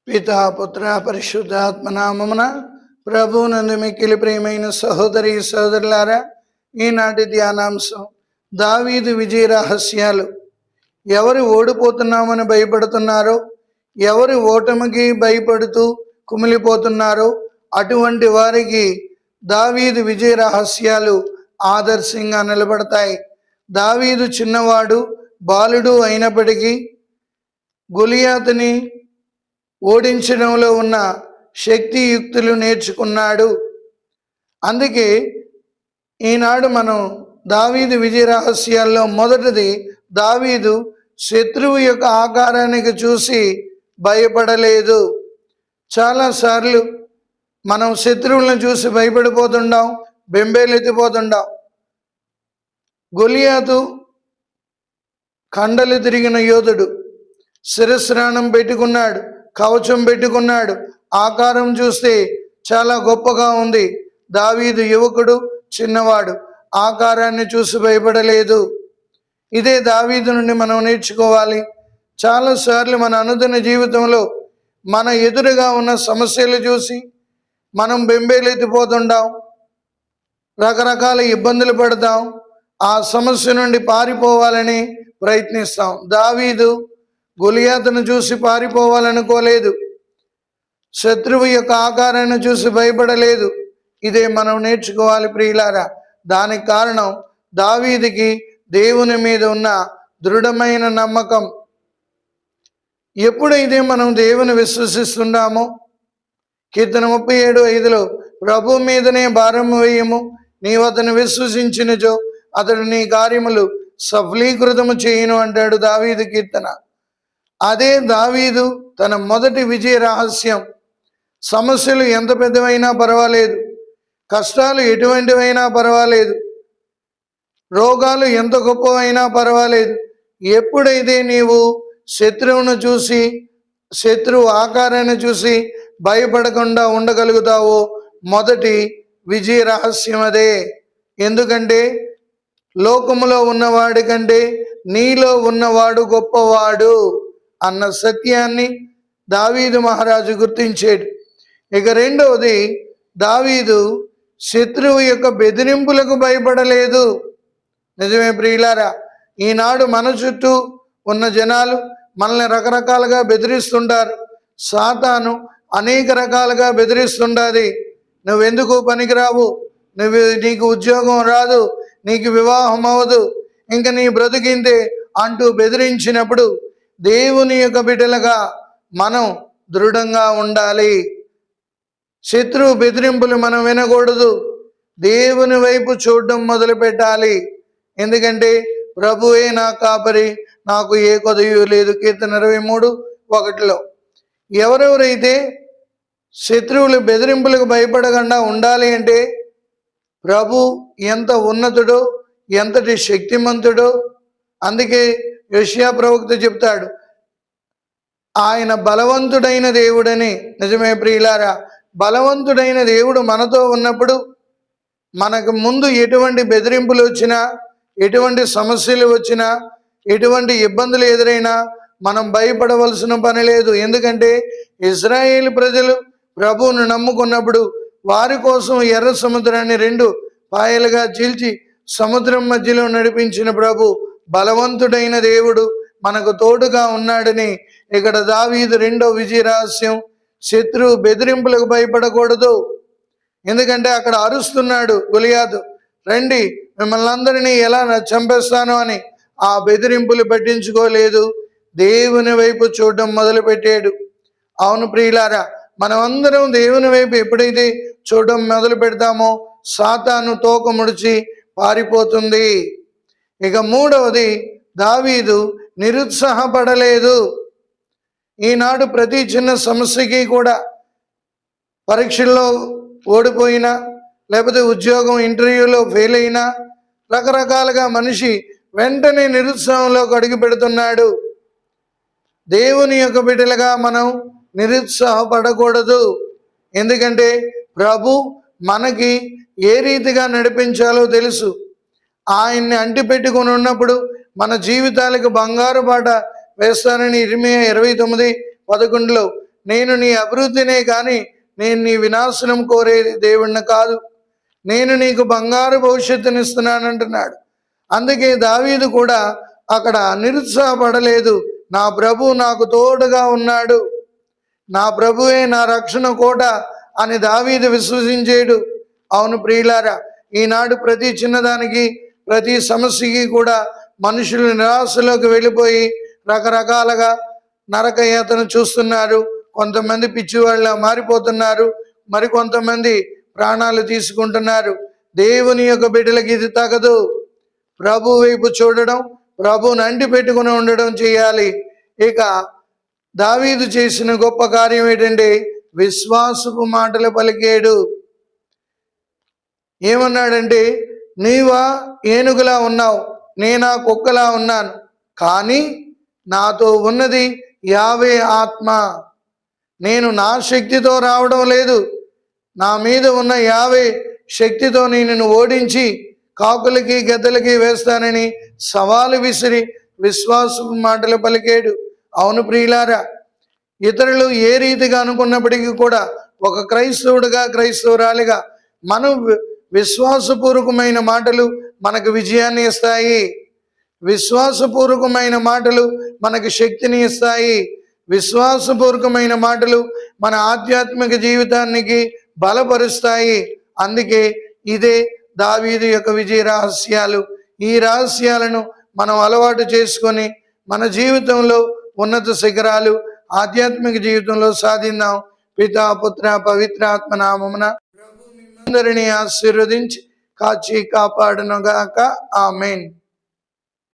పితా పుత్ర పరిశుద్ధాత్మ నామమున ప్రభువునందు మిక్కిలి ప్రియమైన సహోదరి సహోదరులారా, ఈనాటి ధ్యానాంశం దావీదు విజయ రహస్యాలు. ఎవరు ఓడిపోతున్నామని భయపడుతున్నారో, ఎవరు ఓటమికి భయపడుతూ కుమిలిపోతున్నారో అటువంటి వారికి దావీదు విజయ రహస్యాలు ఆదర్శంగా నిలబడతాయి. దావీదు చిన్నవాడు, బాలుడు అయినప్పటికీ గొలియాతుని ఓడించడంలో ఉన్న శక్తియుక్తులు నేర్చుకున్నాడు. అందుకే ఈనాడు మనం దావీదు విజయ రహస్యాల్లో మొదటిది, దావీదు శత్రువు యొక్క ఆకారానికి చూసి భయపడలేదు. చాలాసార్లు మనం శత్రువులను చూసి భయపడిపోతుంటాం, బెంబేలెత్తిపోతుంటాం. గొలియాతు కండలు తిరిగిన యోధుడు, శిరస్నానం పెట్టుకున్నాడు, కవచం పెట్టుకున్నాడు, ఆకారం చూస్తే చాలా గొప్పగా ఉంది. దావీదు యువకుడు, చిన్నవాడు, ఆకారాన్ని చూసి భయపడలేదు. ఇదే దావీదు నుండి మనం నేర్చుకోవాలి. చాలాసార్లు మన అనుదిన జీవితంలో మన ఎదురుగా ఉన్న సమస్యలు చూసి మనం బెంబేలెత్తిపోతుంటాం, రకరకాల ఇబ్బందులు పడతాం, ఆ సమస్య నుండి పారిపోవాలని ప్రయత్నిస్తాం. దావీదు గొలియాతును చూసి పారిపోవాలనుకోలేదు, శత్రువు యొక్క ఆకారాన్ని చూసి భయపడలేదు. ఇదే మనం నేర్చుకోవాలి ప్రియులారా. దానికి కారణం దావీదుకి దేవుని మీద ఉన్న దృఢమైన నమ్మకం. ఎప్పుడైతే మనం దేవుని విశ్వసిస్తున్నామో, కీర్తన 37:5 ప్రభు మీదనే భారం వేయము, నీవు అతను విశ్వసించినచో అతడు నీ కార్యములు సఫలీకృతము చేయును అంటాడు దావీదు కీర్తన. అదే దావీదు తన మొదటి విజయ రహస్యం. సమస్యలు ఎంత పెద్దవైనా పర్వాలేదు, కష్టాలు ఎటువంటివైనా పర్వాలేదు, రోగాలు ఎంత గొప్పవైనా పర్వాలేదు, ఎప్పుడైతే నీవు శత్రువును చూసి, శత్రువు ఆకారాన్ని చూసి భయపడకుండా ఉండగలుగుతావో మొదటి విజయ రహస్యం అదే. ఎందుకంటే లోకములో ఉన్నవాడి కంటే నీలో ఉన్నవాడు గొప్పవాడు అన్న సత్యాన్ని దావీదు మహారాజు గుర్తించాడు. ఇక రెండవది, దావీదు శత్రువు యొక్క బెదిరింపులకు భయపడలేదు. నిజమే ప్రియులారా, ఈనాడు మన చుట్టూ ఉన్న జనాలు మనల్ని రకరకాలుగా బెదిరిస్తుంటారు. సాతాను అనేక రకాలుగా బెదిరిస్తుంటుంది. నువ్వెందుకు పనికిరావు, నీకు ఉద్యోగం రాదు, నీకు వివాహం అవ్వదు, ఇంక నీ బ్రతికిందే అంటూ బెదిరించినప్పుడు దేవుని యొక్క బిడ్డలుగా మనం దృఢంగా ఉండాలి. శత్రువు బెదిరింపులు మనం వినకూడదు, దేవుని వైపు చూడడం మొదలు పెట్టాలి. ఎందుకంటే ప్రభువే నా కాపరి, నాకు ఏ కొదవ లేదు, కీర్తన 23:1. ఎవరెవరైతే శత్రువులు బెదిరింపులకు భయపడకుండా ఉండాలి అంటే, ప్రభు ఎంత ఉన్నతుడో, ఎంతటి శక్తిమంతుడో. అందుకే యెషయా ప్రవక్త చెప్తాడు, ఆయన బలవంతుడైన దేవుడని. నిజమే ప్రియులారా, బలవంతుడైన దేవుడు మనతో ఉన్నప్పుడు మనకు ముందు ఎటువంటి బెదిరింపులు వచ్చినా, ఎటువంటి సమస్యలు వచ్చినా, ఎటువంటి ఇబ్బందులు ఎదురైనా మనం భయపడవలసిన పని లేదు. ఎందుకంటే ఇశ్రాయేలు ప్రజలు ప్రభువును నమ్ముకున్నప్పుడు వారి కోసం ఎర్ర సముద్రాన్ని 2 పాయలుగా చీల్చి సముద్రం మధ్యలో నడిపించిన ప్రభు బలవంతుడైన దేవుడు మనకు తోడుగా ఉన్నాడని ఇక్కడ దావీదు రెండో విజయ రహస్యం. శత్రువు బెదిరింపులకు భయపడకూడదు. ఎందుకంటే అక్కడ అరుస్తున్నాడు గొలియాతు, రండి మిమ్మల్ని అందరినీ ఎలా చంపేస్తాను అని. ఆ బెదిరింపులు పట్టించుకోలేదు, దేవుని వైపు చూడడం మొదలుపెట్టాడు. అవును ప్రియులారా, మనం అందరం దేవుని వైపు ఎప్పుడైతే చూడడం మొదలు పెడతామో సాతాను తోక ముడిచి పారిపోతుంది. ఇక మూడవది, దావీదు నిరుత్సాహపడలేదు. ఈనాడు ప్రతి చిన్న సమస్యకి కూడా, పరీక్షల్లో ఓడిపోయినా, లేకపోతే ఉద్యోగం ఇంటర్వ్యూలో ఫెయిల్ అయినా, రకరకాలుగా మనిషి వెంటనే నిరుత్సాహంలోకి అడుగు పెడుతున్నాడు. దేవుని యొక్క బిడ్డలుగా మనం నిరుత్సాహపడకూడదు. ఎందుకంటే ప్రభు మనకి ఏ రీతిగా నడిపించాలో తెలుసు. ఆయన్ని అంటిపెట్టుకుని ఉన్నప్పుడు మన జీవితాలకు బంగారు బాట వేస్తానని ఇర్మియా 29:11 నేను నీ అభివృద్ధినే కానీ నేను నీ వినాశనం కోరే దేవుణ్ణి కాదు. నేను నీకు బంగారు భవిష్యత్తునిస్తున్నానంటున్నాడు. అందుకే దావీదు కూడా అక్కడ నిరుత్సాహపడలేదు. నా ప్రభు నాకు తోడుగా ఉన్నాడు, నా ప్రభువే నా రక్షణ కోట అని దావీదు విశ్వసించేడు. అవును ప్రియులారా, ఈనాడు ప్రతి చిన్నదానికి ప్రతి సమస్యకి కూడా మనుషులు నిరాశలోకి వెళ్ళిపోయి రకరకాలుగా నరకయాతన చూస్తున్నారు. కొంతమంది పిచ్చివాళ్ళ మారిపోతున్నారు, మరికొంతమంది ప్రాణాలు తీసుకుంటున్నారు. దేవుని యొక్క బిడ్డలకి ఇది తగదు. ప్రభు వైపు చూడడం, ప్రభువుని అంటి పెట్టుకుని ఉండడం చేయాలి. ఇక దావీదు చేసిన గొప్ప కార్యం ఏంటంటే విశ్వాసపు మాటలు పలికాడు. ఏమన్నాడంటే, నీవా ఏనుగులా ఉన్నావు, నేనా కుక్కలా ఉన్నాను, కానీ నాతో ఉన్నది యావే ఆత్మ. నేను నా శక్తితో రావడం లేదు, నా మీద ఉన్న యావే శక్తితో నేను ఓడించి కాకులకి గద్దలకి వేస్తానని సవాలు విసిరి విశ్వాసపు మాటలు పలికాడు. అవును ప్రియులారా, ఇతరులు ఏ రీతిగా అనుకున్నప్పటికీ కూడా ఒక క్రైస్తవుడిగా క్రైస్తవురాలిగా మనం విశ్వాసపూర్వకమైన మాటలు మనకు విజయాన్ని ఇస్తాయి. విశ్వాసపూర్వకమైన మాటలు మనకు శక్తిని ఇస్తాయి. విశ్వాసపూర్వకమైన మాటలు మన ఆధ్యాత్మిక జీవితానికి బలపరుస్తాయి. అందుకే ఇదే దావీదు యొక్క విజయ రహస్యాలు. ఈ రహస్యాలను మనం అలవాటు చేసుకొని మన జీవితంలో ఉన్నత శిఖరాలు ఆధ్యాత్మిక జీవితంలో సాధిద్దాం. పితా పుత్ర పవిత్రాత్మ నామమున ప్రభు మిమ్మందరినీ ఆశీర్వదించి కాచి కాపాడునుగాక. ఆమేన్.